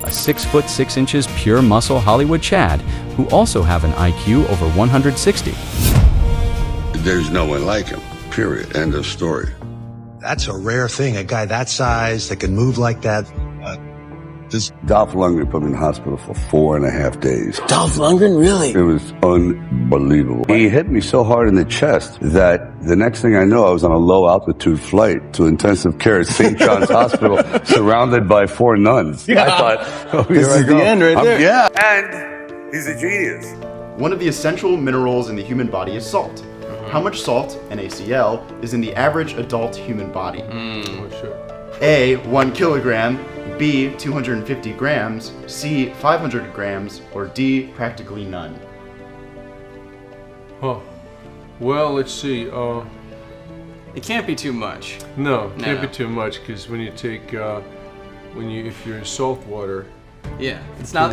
a 6'6" pure muscle Hollywood Chad who also have an IQ over 160. There's no one like him, period. End of story. That's a rare thing, a guy that size that can move like that. Dolph Lundgren put me in the hospital for 4.5 days. Dolph Lundgren, really? It was unbelievable. He hit me so hard in the chest that the next thing I know, I was on a low-altitude flight to intensive care at St. John's Hospital, surrounded by 4 nuns. Yeah. I thought, oh, this is the end right there. Yeah, and he's a genius. One of the essential minerals in the human body is salt. How much salt, NaCl, is in the average adult human body? A, 1 kilogram, B, 250 grams, C, 500 grams, or D, practically none. Huh. Well, let's see. It can't be too much. No, it can't be too much, because when you take, if you're in salt water, yeah, it's not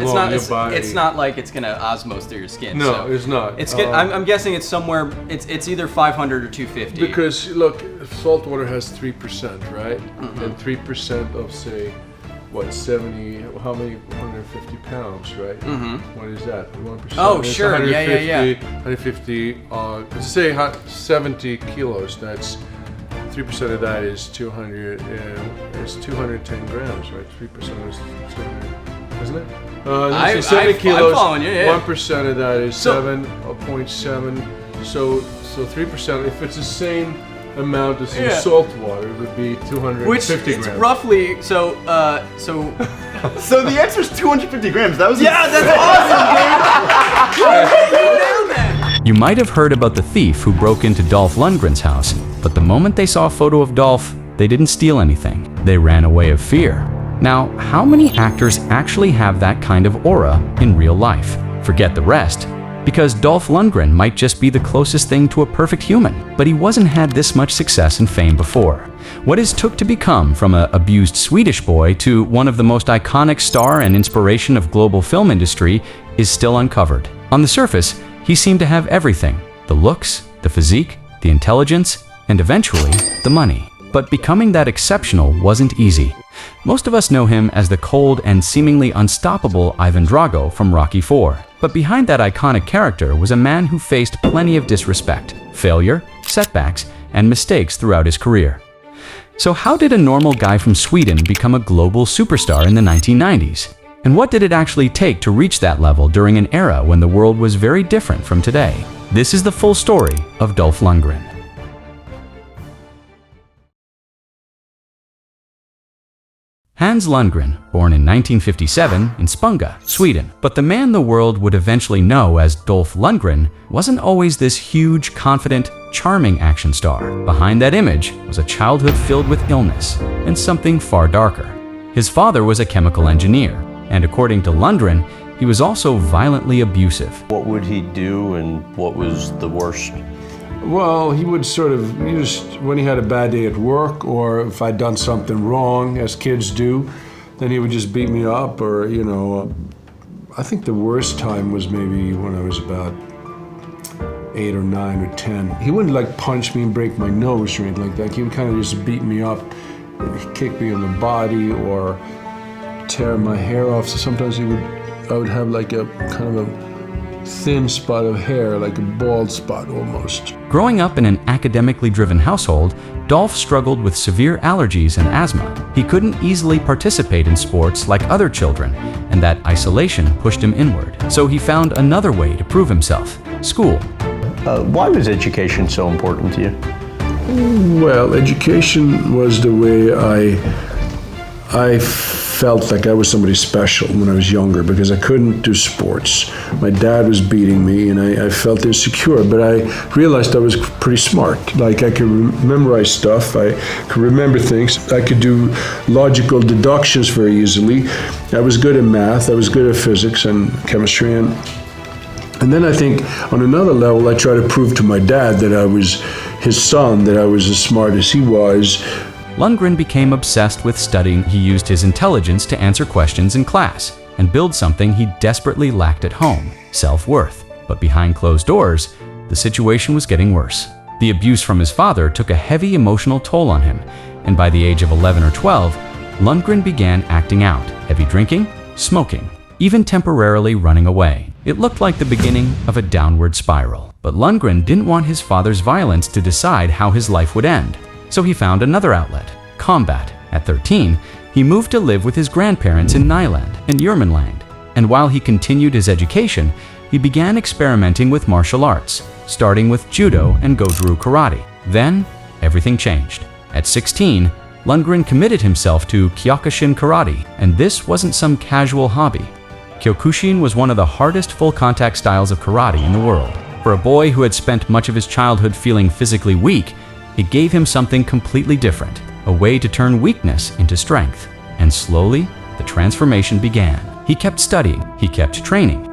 like it's gonna osmose through your skin. No, so it's not. I'm guessing it's somewhere. It's either 500 or 250. Because look, salt water has 3%, right? And 3% of say, what, 70? How many? 150 pounds, right? What is that? 1%. Oh, sure. 150, Yeah. 150. Let's say 70 kilos. That's 3% of that is 200. It's 210 grams, right? 3% is 200. Isn't it? 70 kilos. I'm following you, yeah. 1% of that is 7.7. So 3%. If it's the same amount as in salt water, it would be 250 Which grams. it's roughly so. So the answer is 250 grams. That was That's awesome, You might have heard about the thief who broke into Dolph Lundgren's house, but the moment they saw a photo of Dolph, they didn't steal anything. They ran away of fear. Now, how many actors actually have that kind of aura in real life? Forget the rest, because Dolph Lundgren might just be the closest thing to a perfect human, but he wasn't had this much success and fame before. What it took to become from an abused Swedish boy to one of the most iconic star and inspiration of global film industry is still uncovered. On the surface, he seemed to have everything: the looks, the physique, the intelligence, and eventually, the money. But becoming that exceptional wasn't easy. Most of us know him as the cold and seemingly unstoppable Ivan Drago from Rocky IV. But behind that iconic character was a man who faced plenty of disrespect, failure, setbacks, and mistakes throughout his career. So how did a normal guy from Sweden become a global superstar in the 1990s? And what did it actually take to reach that level during an era when the world was very different from today? This is the full story of Dolph Lundgren. Hans Lundgren, born in 1957 in Spunga, Sweden. But the man the world would eventually know as Dolph Lundgren wasn't always this huge, confident, charming action star. Behind that image was a childhood filled with illness and something far darker. His father was a chemical engineer, and according to Lundgren, he was also violently abusive. What would he do, and what was the worst? Well, he would when he had a bad day at work, or if I'd done something wrong, as kids do, then he would just beat me up, or, I think the worst time was maybe when I was about 8 or 9 or 10. He wouldn't punch me and break my nose or anything like that. He would kind of just beat me up, kick me in the body, or tear my hair off. So sometimes I would have a kind of a thin spot of hair, like a bald spot almost. Growing up in an academically driven household, Dolph struggled with severe allergies and asthma. He couldn't easily participate in sports like other children, and that isolation pushed him inward. So he found another way to prove himself: school. Why was education so important to you? Well, education was the way I felt like I was somebody special when I was younger, because I couldn't do sports. My dad was beating me, and I felt insecure, but I realized I was pretty smart. I could memorize stuff, I could remember things, I could do logical deductions very easily. I was good at math, I was good at physics and chemistry, and then I think on another level I tried to prove to my dad that I was his son, that I was as smart as he was. Lundgren became obsessed with studying. He used his intelligence to answer questions in class and build something he desperately lacked at home: self-worth. But behind closed doors, the situation was getting worse. The abuse from his father took a heavy emotional toll on him, and by the age of 11 or 12, Lundgren began acting out: heavy drinking, smoking, even temporarily running away. It looked like the beginning of a downward spiral. But Lundgren didn't want his father's violence to decide how his life would end. So he found another outlet, combat. At 13, he moved to live with his grandparents in Nyland and Jurmanland. And while he continued his education, he began experimenting with martial arts, starting with judo and Go-Juru karate. Then, everything changed. At 16, Lundgren committed himself to Kyokushin karate, and this wasn't some casual hobby. Kyokushin was one of the hardest full-contact styles of karate in the world. For a boy who had spent much of his childhood feeling physically weak, it gave him something completely different, a way to turn weakness into strength. And slowly, the transformation began. He kept studying, he kept training,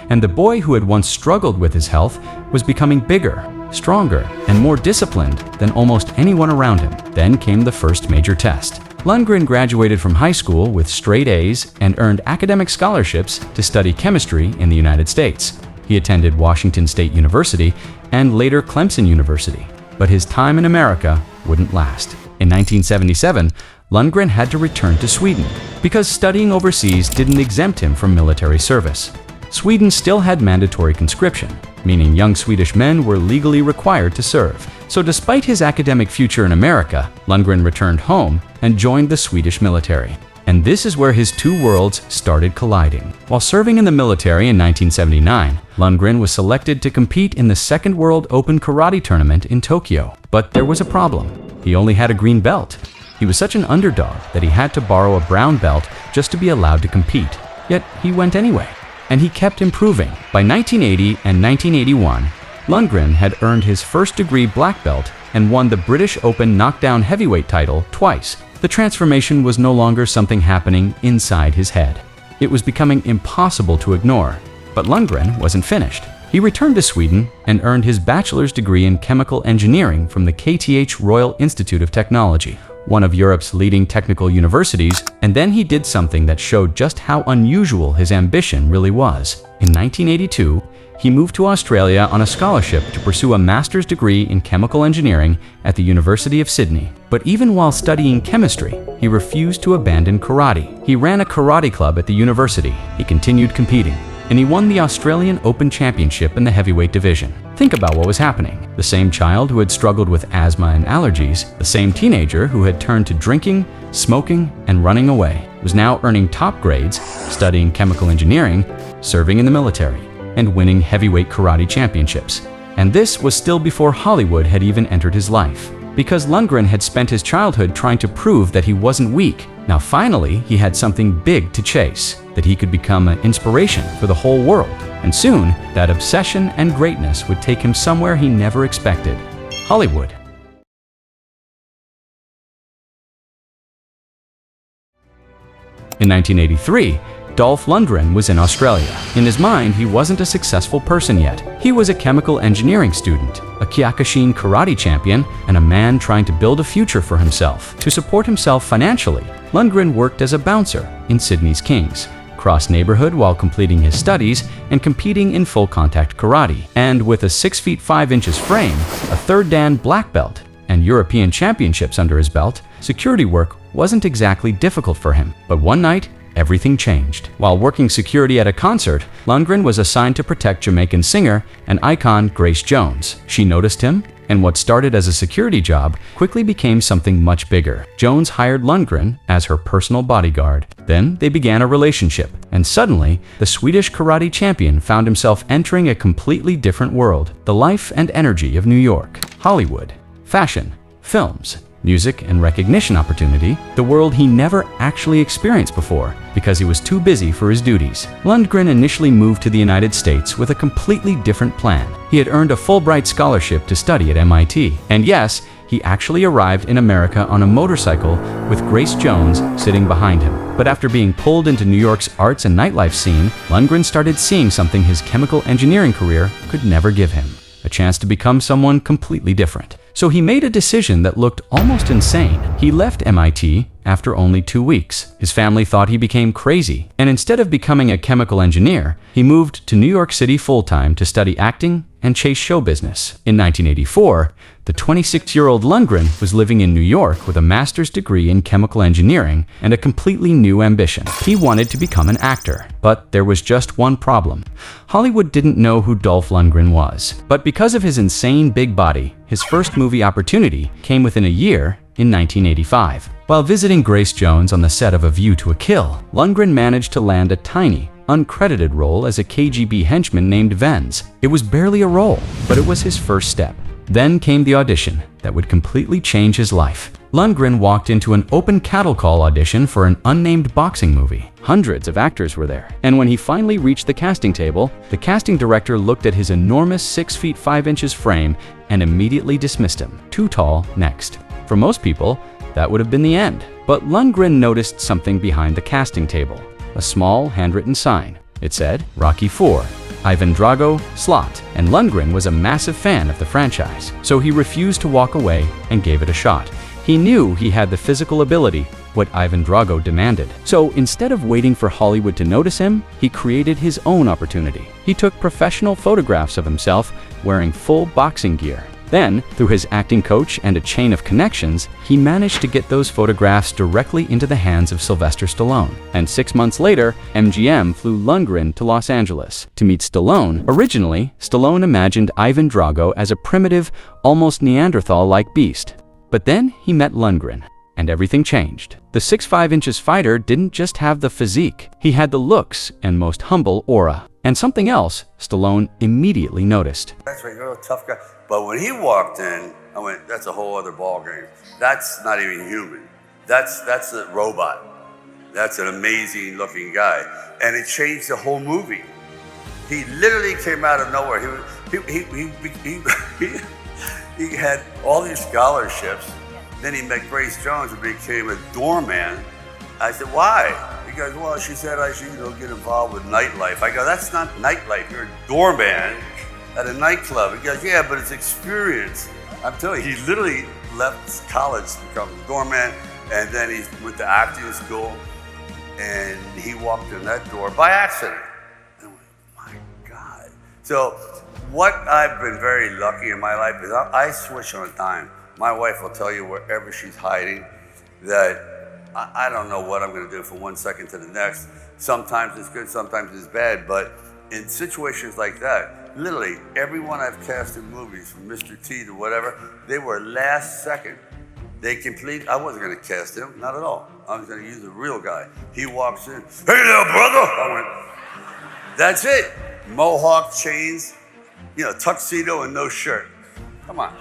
and the boy who had once struggled with his health was becoming bigger, stronger, and more disciplined than almost anyone around him. Then came the first major test. Lundgren graduated from high school with straight A's and earned academic scholarships to study chemistry in the United States. He attended Washington State University and later Clemson University. But his time in America wouldn't last. In 1977, Lundgren had to return to Sweden because studying overseas didn't exempt him from military service. Sweden still had mandatory conscription, meaning young Swedish men were legally required to serve. So despite his academic future in America, Lundgren returned home and joined the Swedish military. And this is where his two worlds started colliding. While serving in the military in 1979, Lundgren was selected to compete in the Second World Open Karate Tournament in Tokyo. But there was a problem. He only had a green belt. He was such an underdog that he had to borrow a brown belt just to be allowed to compete. Yet he went anyway. And he kept improving. By 1980 and 1981, Lundgren had earned his first-degree black belt and won the British Open knockdown heavyweight title twice. The transformation was no longer something happening inside his head. It was becoming impossible to ignore. But Lundgren wasn't finished. He returned to Sweden and earned his bachelor's degree in chemical engineering from the KTH Royal Institute of Technology, one of Europe's leading technical universities, and then he did something that showed just how unusual his ambition really was. In 1982, he moved to Australia on a scholarship to pursue a master's degree in chemical engineering at the University of Sydney. But even while studying chemistry, he refused to abandon karate. He ran a karate club at the university. He continued competing, and he won the Australian Open Championship in the heavyweight division. Think about what was happening. The same child who had struggled with asthma and allergies, the same teenager who had turned to drinking, smoking, and running away, was now earning top grades, studying chemical engineering, serving in the military, and winning heavyweight karate championships. And this was still before Hollywood had even entered his life. Because Lundgren had spent his childhood trying to prove that he wasn't weak, now finally he had something big to chase, that he could become an inspiration for the whole world. And soon, that obsession and greatness would take him somewhere he never expected: Hollywood. In 1983, Dolph Lundgren was in Australia. In his mind, he wasn't a successful person yet. He was a chemical engineering student, a Kyokushin karate champion, and a man trying to build a future for himself. To support himself financially, Lundgren worked as a bouncer in Sydney's Kings, crossed neighborhood while completing his studies and competing in full-contact karate. And with a 6 feet 5 inches frame, a third Dan black belt, and European championships under his belt, security work wasn't exactly difficult for him. But one night, everything changed. While working security at a concert, Lundgren was assigned to protect Jamaican singer and icon Grace Jones. She noticed him, and what started as a security job quickly became something much bigger. Jones hired Lundgren as her personal bodyguard. Then they began a relationship, and suddenly, the Swedish karate champion found himself entering a completely different world: the life and energy of New York, Hollywood, fashion, films, music, and recognition opportunity, the world he never actually experienced before because he was too busy for his duties. Lundgren initially moved to the United States with a completely different plan. He had earned a Fulbright scholarship to study at MIT. And yes, he actually arrived in America on a motorcycle with Grace Jones sitting behind him. But after being pulled into New York's arts and nightlife scene, Lundgren started seeing something his chemical engineering career could never give him: a chance to become someone completely different. So he made a decision that looked almost insane. He left MIT after only 2 weeks. His family thought he became crazy, and instead of becoming a chemical engineer, he moved to New York City full-time to study acting and chase show business. In 1984, the 26-year-old Lundgren was living in New York with a master's degree in chemical engineering and a completely new ambition. He wanted to become an actor, but there was just one problem. Hollywood didn't know who Dolph Lundgren was. But because of his insane big body, his first movie opportunity came within a year in 1985. While visiting Grace Jones on the set of A View to a Kill, Lundgren managed to land a tiny, uncredited role as a KGB henchman named Venz. It was barely a role, but it was his first step. Then came the audition that would completely change his life. Lundgren walked into an open cattle call audition for an unnamed boxing movie. Hundreds of actors were there, and when he finally reached the casting table, the casting director looked at his enormous 6 feet 5 inches frame and immediately dismissed him. Too tall, next. For most people, that would have been the end. But Lundgren noticed something behind the casting table. A small handwritten sign. It said, Rocky IV, Ivan Drago, slot. And Lundgren was a massive fan of the franchise, so he refused to walk away and gave it a shot. He knew he had the physical ability, what Ivan Drago demanded. So instead of waiting for Hollywood to notice him, he created his own opportunity. He took professional photographs of himself wearing full boxing gear. Then, through his acting coach and a chain of connections, he managed to get those photographs directly into the hands of Sylvester Stallone. And 6 months later, MGM flew Lundgren to Los Angeles to meet Stallone. Originally, Stallone imagined Ivan Drago as a primitive, almost Neanderthal-like beast. But then he met Lundgren, and everything changed. The 6'5" fighter didn't just have the physique, he had the looks and most humble aura. And something else Stallone immediately noticed. That's right, you're a tough guy. But when he walked in, I went, that's a whole other ballgame. That's not even human. That's a robot. That's an amazing looking guy. And it changed the whole movie. He literally came out of nowhere. He had all these scholarships. Then he met Grace Jones and became a doorman. I said, why? He goes, well, she said I should get involved with nightlife. I go, that's not nightlife. You're a doorman at a nightclub. He goes, yeah, but it's experience. I'm telling you, he literally left college to become a doorman, and then he went to acting school, and he walked in that door by accident. And I went, my God. So what I've been very lucky in my life is I switch on a dime. My wife will tell you wherever she's hiding that I don't know what I'm gonna do from 1 second to the next. Sometimes it's good, sometimes it's bad, but in situations like that, literally everyone I've cast in movies, from Mr. T to whatever, they were last second. I wasn't gonna cast him, not at all. I was gonna use a real guy. He walks in, hey there, brother! I went, that's it. Mohawk, chains, tuxedo and no shirt. Come on.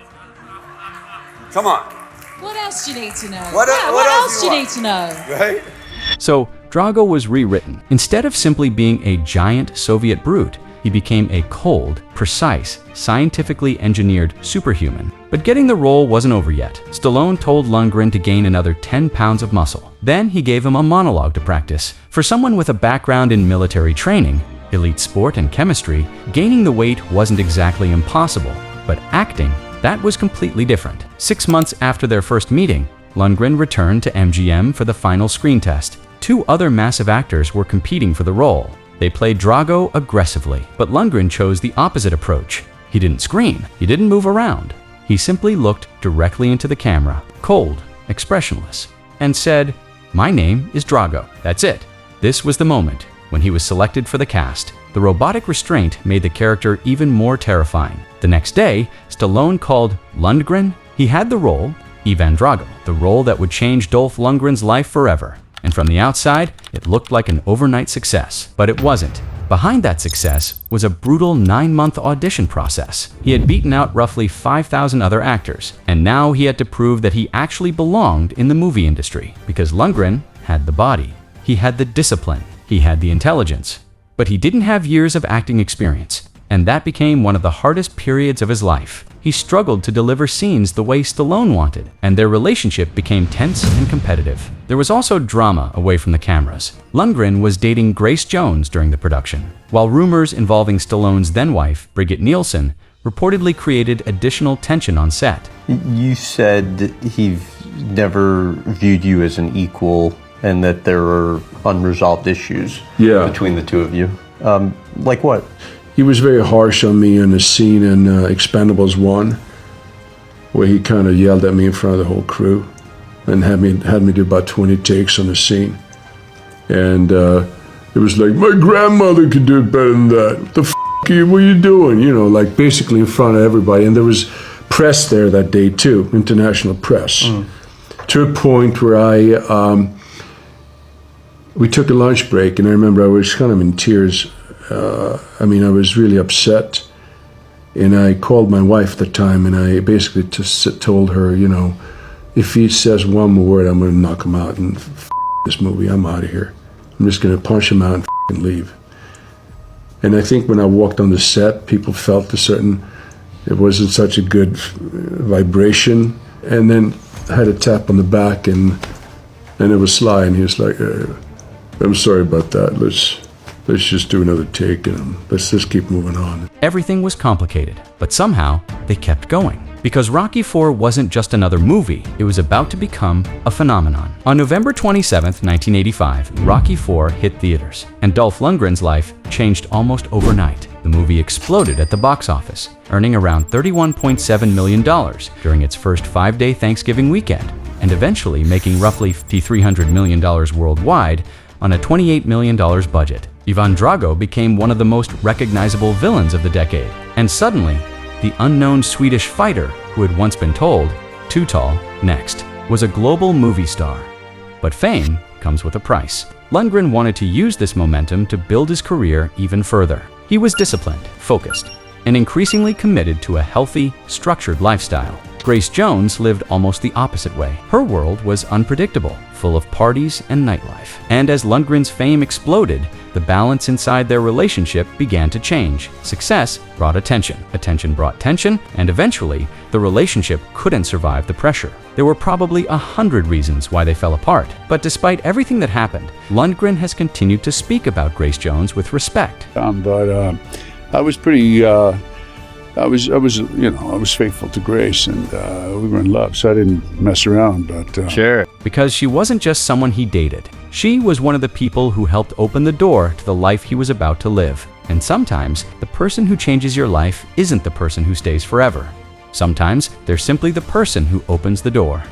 Come on. What else do you need to know? What else do you need to know? Right? So, Drago was rewritten. Instead of simply being a giant Soviet brute, he became a cold, precise, scientifically engineered superhuman. But getting the role wasn't over yet. Stallone told Lundgren to gain another 10 pounds of muscle. Then he gave him a monologue to practice. For someone with a background in military training, elite sport and chemistry, gaining the weight wasn't exactly impossible. But acting, that was completely different. 6 months after their first meeting, Lundgren returned to MGM for the final screen test. 2 other massive actors were competing for the role. They played Drago aggressively, but Lundgren chose the opposite approach. He didn't scream, he didn't move around. He simply looked directly into the camera, cold, expressionless, and said, "My name is Drago." That's it. This was the moment when he was selected for the cast. The robotic restraint made the character even more terrifying. The next day, Stallone called Lundgren. He had the role, Ivan Drago, the role that would change Dolph Lundgren's life forever. And from the outside, it looked like an overnight success. But it wasn't. Behind that success was a brutal 9-month audition process. He had beaten out roughly 5,000 other actors, and now he had to prove that he actually belonged in the movie industry. Because Lundgren had the body, he had the discipline, he had the intelligence. But he didn't have years of acting experience, and that became one of the hardest periods of his life. He struggled to deliver scenes the way Stallone wanted, and their relationship became tense and competitive. There was also drama away from the cameras. Lundgren was dating Grace Jones during the production, while rumors involving Stallone's then-wife, Brigitte Nielsen, reportedly created additional tension on set. You said that he never viewed you as an equal and that there were unresolved issues between the two of you. Like what? He was very harsh on me in a scene in Expendables 1, where he kind of yelled at me in front of the whole crew and had me do about 20 takes on the scene. And it was like, my grandmother could do it better than that. What the f*** what are you doing? You know, like basically in front of everybody. And there was press there that day too, international press. To a point where we took a lunch break, and I remember I was kind of in tears. I was really upset. And I called my wife at the time, and I basically just told her, you know, if he says one more word, I'm going to knock him out, and this movie, I'm out of here. I'm just going to punch him out and leave. And I think when I walked on the set, people felt it wasn't such a good vibration. And then I had a tap on the back, and it was Sly, and he was like, I'm sorry about that. Let's just do another take, and let's just keep moving on. Everything was complicated, but somehow they kept going. Because Rocky IV wasn't just another movie, it was about to become a phenomenon. On November 27, 1985, Rocky IV hit theaters, and Dolph Lundgren's life changed almost overnight. The movie exploded at the box office, earning around $31.7 million during its first 5-day Thanksgiving weekend, and eventually making roughly $300 million worldwide on a $28 million budget. Ivan Drago became one of the most recognizable villains of the decade, and suddenly, the unknown Swedish fighter who had once been told, too tall, next, was a global movie star. But fame comes with a price. Lundgren wanted to use this momentum to build his career even further. He was disciplined, focused, and increasingly committed to a healthy, structured lifestyle. Grace Jones lived almost the opposite way. Her world was unpredictable, full of parties and nightlife. And as Lundgren's fame exploded, the balance inside their relationship began to change. Success brought attention, attention brought tension, and eventually, the relationship couldn't survive the pressure. There were probably 100 reasons why they fell apart. But despite everything that happened, Lundgren has continued to speak about Grace Jones with respect. But I was pretty... I was faithful to Grace, and we were in love, so I didn't mess around, but... Sure. Because she wasn't just someone he dated. She was one of the people who helped open the door to the life he was about to live. And sometimes, the person who changes your life isn't the person who stays forever. Sometimes, they're simply the person who opens the door.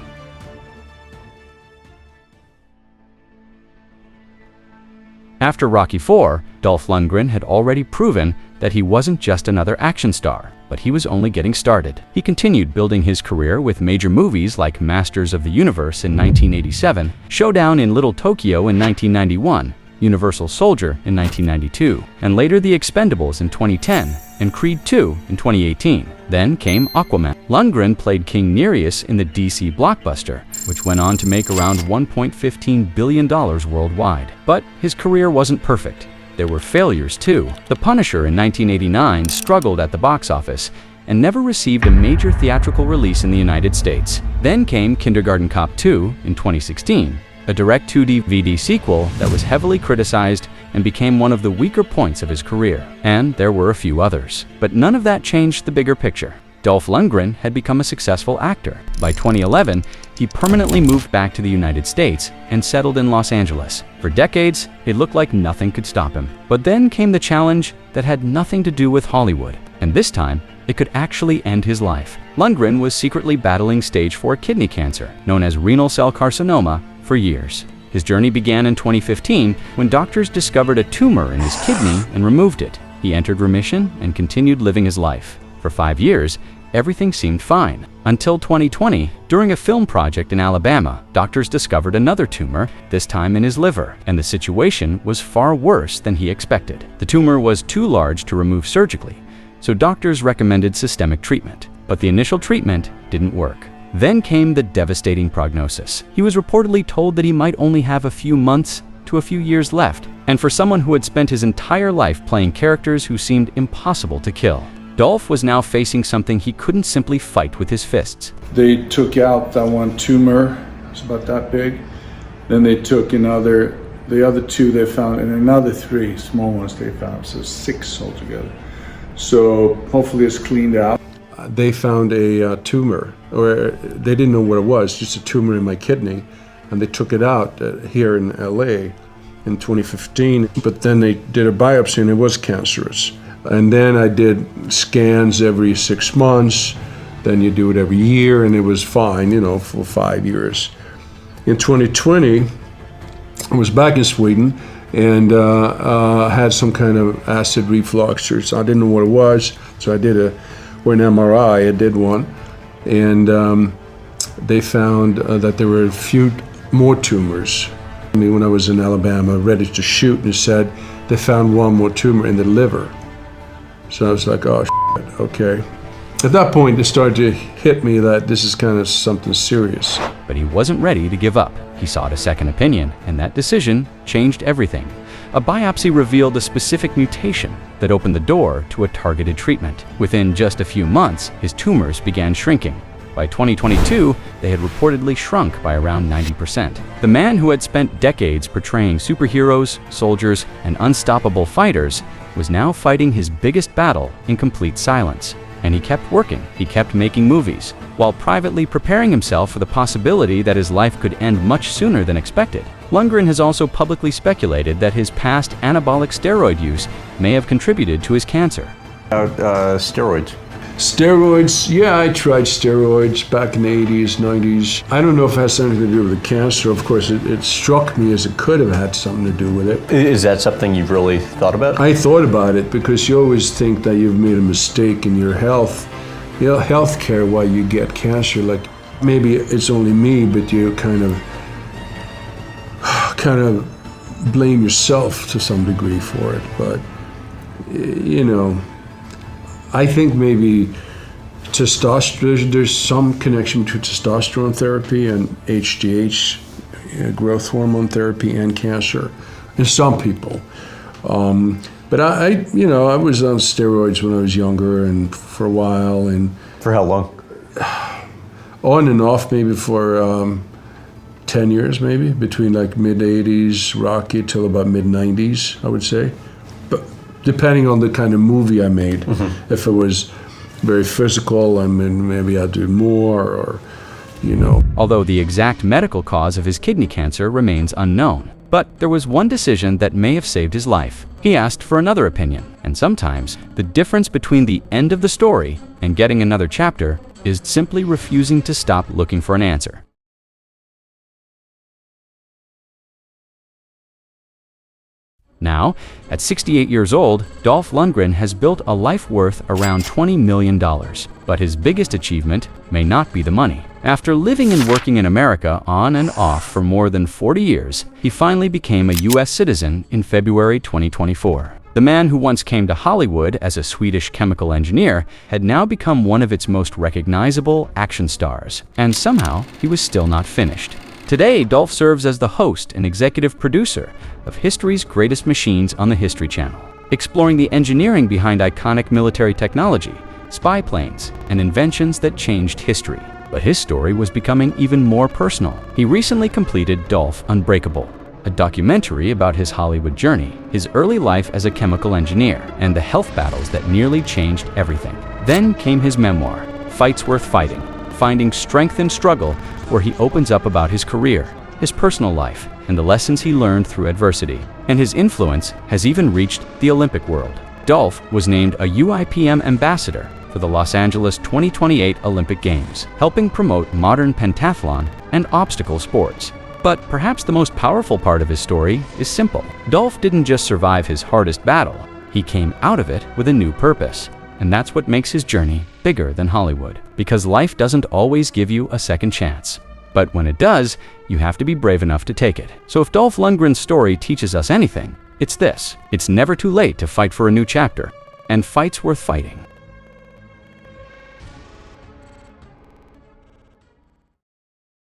After Rocky IV, Dolph Lundgren had already proven that he wasn't just another action star, but he was only getting started. He continued building his career with major movies like Masters of the Universe in 1987, Showdown in Little Tokyo in 1991, Universal Soldier in 1992, and later The Expendables in 2010, and Creed II in 2018. Then came Aquaman. Lundgren played King Nereus in the DC blockbuster, which went on to make around $1.15 billion worldwide. But his career wasn't perfect. There were failures too. The Punisher in 1989 struggled at the box office and never received a major theatrical release in the United States. Then came Kindergarten Cop 2 in 2016, a direct-to-DVD sequel that was heavily criticized and became one of the weaker points of his career. And there were a few others. But none of that changed the bigger picture. Dolph Lundgren had become a successful actor. By 2011, he permanently moved back to the United States and settled in Los Angeles. For decades, it looked like nothing could stop him. But then came the challenge that had nothing to do with Hollywood. And this time, it could actually end his life. Lundgren was secretly battling stage 4 kidney cancer, known as renal cell carcinoma, for years. His journey began in 2015 when doctors discovered a tumor in his kidney and removed it. He entered remission and continued living his life. For 5 years, everything seemed fine. Until 2020, during a film project in Alabama, doctors discovered another tumor, this time in his liver, and the situation was far worse than he expected. The tumor was too large to remove surgically, so doctors recommended systemic treatment. But the initial treatment didn't work. Then came the devastating prognosis. He was reportedly told that he might only have a few months to a few years left, and for someone who had spent his entire life playing characters who seemed impossible to kill, Dolph was now facing something he couldn't simply fight with his fists. They took out that one tumor, it's about that big. Then they took the other two they found, and another 3 small ones they found, so 6 altogether. So hopefully it's cleaned out. They found a tumor, or they didn't know what it was, just a tumor in my kidney, and they took it out here in LA in 2015. But then they did a biopsy and it was cancerous. And then I did scans every 6 months. Then you do it every year, and it was fine, for 5 years. In 2020, I was back in Sweden and had some kind of acid reflux, or so I didn't know what it was. So I did an MRI. I did one, and they found that there were a few more tumors. When I was in Alabama, ready to shoot, and it said they found one more tumor in the liver. So I was like, oh, shit, okay. At that point, it started to hit me that this is kind of something serious. But he wasn't ready to give up. He sought a second opinion, and that decision changed everything. A biopsy revealed a specific mutation that opened the door to a targeted treatment. Within just a few months, his tumors began shrinking. By 2022, they had reportedly shrunk by around 90%. The man who had spent decades portraying superheroes, soldiers, and unstoppable fighters was now fighting his biggest battle in complete silence. And he kept working. He kept making movies, while privately preparing himself for the possibility that his life could end much sooner than expected. Lundgren has also publicly speculated that his past anabolic steroid use may have contributed to his cancer. Steroids. Steroids, yeah, I tried steroids back in the 80s, 90s. I don't know if it has something to do with the cancer. Of course, it struck me as it could have had something to do with it. Is that something you've really thought about? I thought about it because you always think that you've made a mistake in your health. Health care while you get cancer. Like, maybe it's only me, but you kind of blame yourself to some degree for it. But, I think maybe testosterone, there's some connection between testosterone therapy and HGH, growth hormone therapy, and cancer in some people. But I was on steroids when I was younger and for a while. And for how long? On and off, maybe for 10 years, maybe, between like mid-80s, Rocky, till about mid-90s, I would say. Depending on the kind of movie I made. Mm-hmm. If it was very physical, maybe I'd do more, or, Although the exact medical cause of his kidney cancer remains unknown. But there was one decision that may have saved his life. He asked for another opinion, and sometimes the difference between the end of the story and getting another chapter is simply refusing to stop looking for an answer. Now, at 68 years old, Dolph Lundgren has built a life worth around $20 million. But his biggest achievement may not be the money. After living and working in America on and off for more than 40 years, he finally became a U.S. citizen in February 2024. The man who once came to Hollywood as a Swedish chemical engineer had now become one of its most recognizable action stars. And somehow, he was still not finished. Today, Dolph serves as the host and executive producer of History's Greatest Machines on the History Channel, exploring the engineering behind iconic military technology, spy planes, and inventions that changed history. But his story was becoming even more personal. He recently completed Dolph Unbreakable, a documentary about his Hollywood journey, his early life as a chemical engineer, and the health battles that nearly changed everything. Then came his memoir, Fights Worth Fighting, Finding Strength in Struggle, where he opens up about his career, his personal life, and the lessons he learned through adversity. And his influence has even reached the Olympic world. Dolph was named a UIPM ambassador for the Los Angeles 2028 Olympic Games, helping promote modern pentathlon and obstacle sports. But perhaps the most powerful part of his story is simple. Dolph didn't just survive his hardest battle, he came out of it with a new purpose. And that's what makes his journey bigger than Hollywood. Because life doesn't always give you a second chance. But when it does, you have to be brave enough to take it. So if Dolph Lundgren's story teaches us anything, it's this. It's never too late to fight for a new chapter. And fights worth fighting.